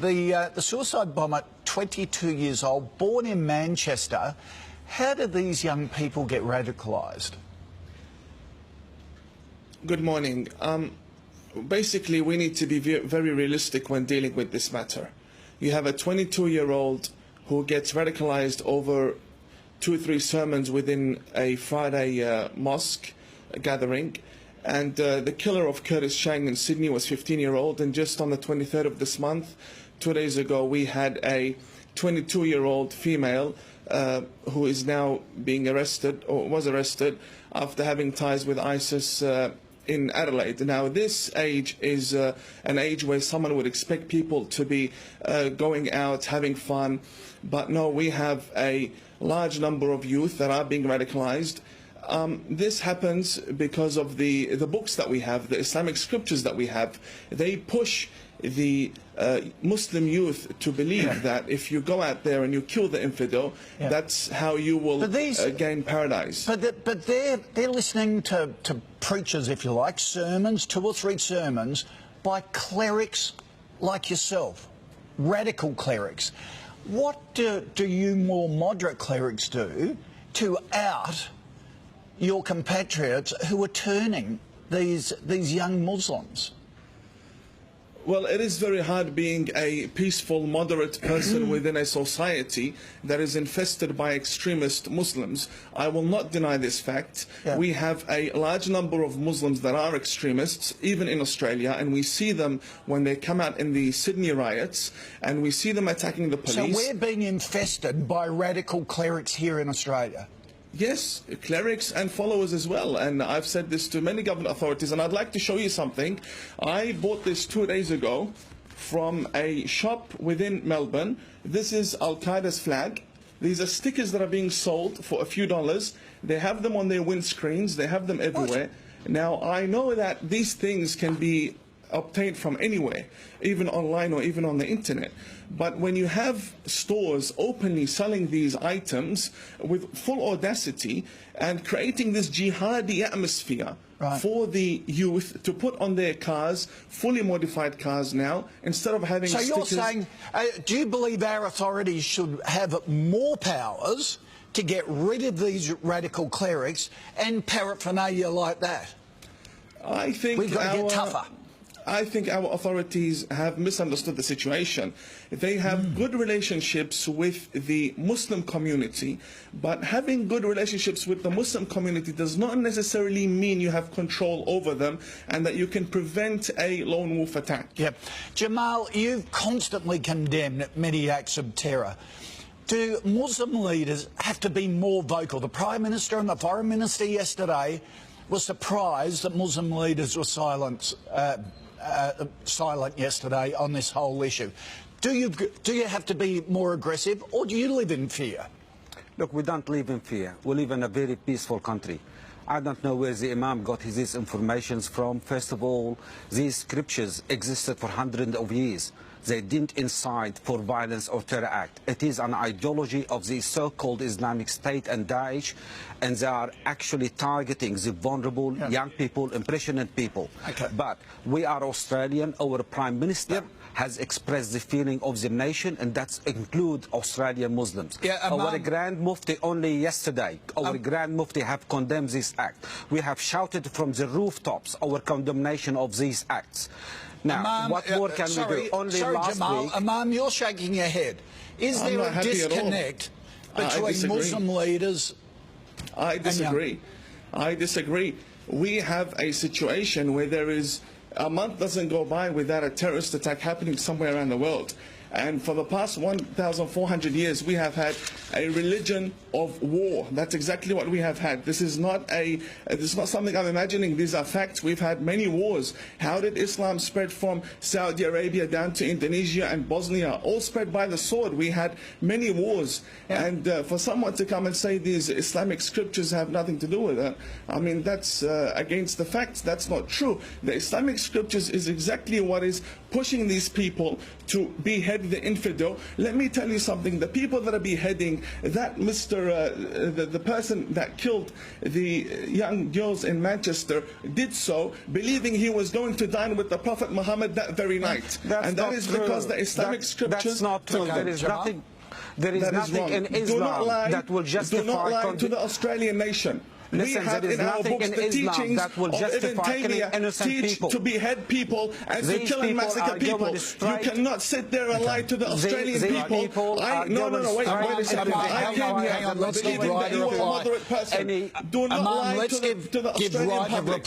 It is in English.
the suicide bomber, 22 years old, born in Manchester. How do these young people get radicalised? Good morning. Basically, we need to be very realistic when dealing with this matter. You have a 22-year-old who gets radicalized over 2 or 3 sermons within a Friday mosque gathering. And the killer of Curtis Chang in Sydney was 15-year-old. And just on the 23rd of this month, 2 days ago, we had a 22-year-old female who is now being arrested, or was arrested, after having ties with ISIS in Adelaide. Now, this age is an age where someone would expect people to be going out, having fun. But no, we have a large number of youth that are being radicalized. This happens because of the books that we have, the Islamic scriptures that we have. They push the Muslim youth to believe that if you go out there and you kill the infidel, that's how you will gain paradise. But they're listening to preachers, if you like, sermons, 2 or 3 sermons by clerics like yourself, radical clerics. What do you more moderate clerics do to out your compatriots who are turning these young Muslims? Well, it is very hard being a peaceful, moderate person within a society that is infested by extremist Muslims. I will not deny this fact. We have a large number of Muslims that are extremists, even in Australia, and we see them when they come out in the Sydney riots, and we see them attacking the police. So we're being infested by radical clerics here in Australia? Yes, clerics and followers as well, and I've said this to many government authorities, and I'd like to show you something. I bought this 2 days ago from a shop within Melbourne. This is Al-Qaeda's flag. These are stickers that are being sold for a few dollars. They have them on their windscreens. They have them everywhere. Now, I know that these things can be obtained from anywhere, even online or even on the internet. But when you have stores openly selling these items with full audacity and creating this jihadi atmosphere for the youth to put on their cars, fully modified cars now, instead of having stickers. So you're saying, do you believe our authorities should have more powers to get rid of these radical clerics and paraphernalia like that? I think we've got to get tougher. I think our authorities have misunderstood the situation. They have good relationships with the Muslim community, but having good relationships with the Muslim community does not necessarily mean you have control over them and that you can prevent a lone wolf attack. Yep. Jamal, you've constantly condemned many acts of terror. Do Muslim leaders have to be more vocal? The Prime Minister and the Foreign Minister yesterday were surprised that Muslim leaders were silent yesterday on this whole issue. Do you have to be more aggressive, or do you live in fear? Look, we don't live in fear. We live in a very peaceful country. I don't know where the Imam got his information from. First of all, these scriptures existed for hundreds of years. They didn't incite for violence or terror act. It is an ideology of the so-called Islamic State and Daesh, and they are actually targeting the vulnerable young people, impressionable people. But we are Australian. Our Prime Minister has expressed the feeling of the nation, and that includes Australian Muslims. Our Grand Mufti only yesterday, our Grand Mufti have condemned this act. We have shouted from the rooftops our condemnation of these acts. Now, Imam, what more can we do? Only last Jamal, week... Imam, you're shaking your head. Is there a disconnect between Muslim leaders? I disagree. I disagree. We have a situation where there is a month doesn't go by without a terrorist attack happening somewhere around the world. And for the past 1,400 years, we have had a religion of war. That's exactly what we have had. This is not something I'm imagining. These are facts. We've had many wars. How did Islam spread from Saudi Arabia down to Indonesia and Bosnia? All spread by the sword. We had many wars. And for someone to come and say these Islamic scriptures have nothing to do with it, I mean, that's against the facts. That's not true. The Islamic scriptures is exactly what is pushing these people to behead the infidel. Let me tell you something. The people that are beheading, that the person that killed the young girls in Manchester did so believing he was going to dine with the Prophet Muhammad that very night. And that is because the Islamic scriptures... That's not true. There is nothing... There is nothing in Islam that will justify... Do not lie to the Australian nation. Listen, we have there is in our nothing books in the Islam teachings that will of Ibn justify killing Taymiyyah innocent teach people. to behead people and to kill and massacre people. You cannot sit there and lie to the Australian people. No, wait a second. I came here believing that you are a moderate person. Do not lie to the Australian public.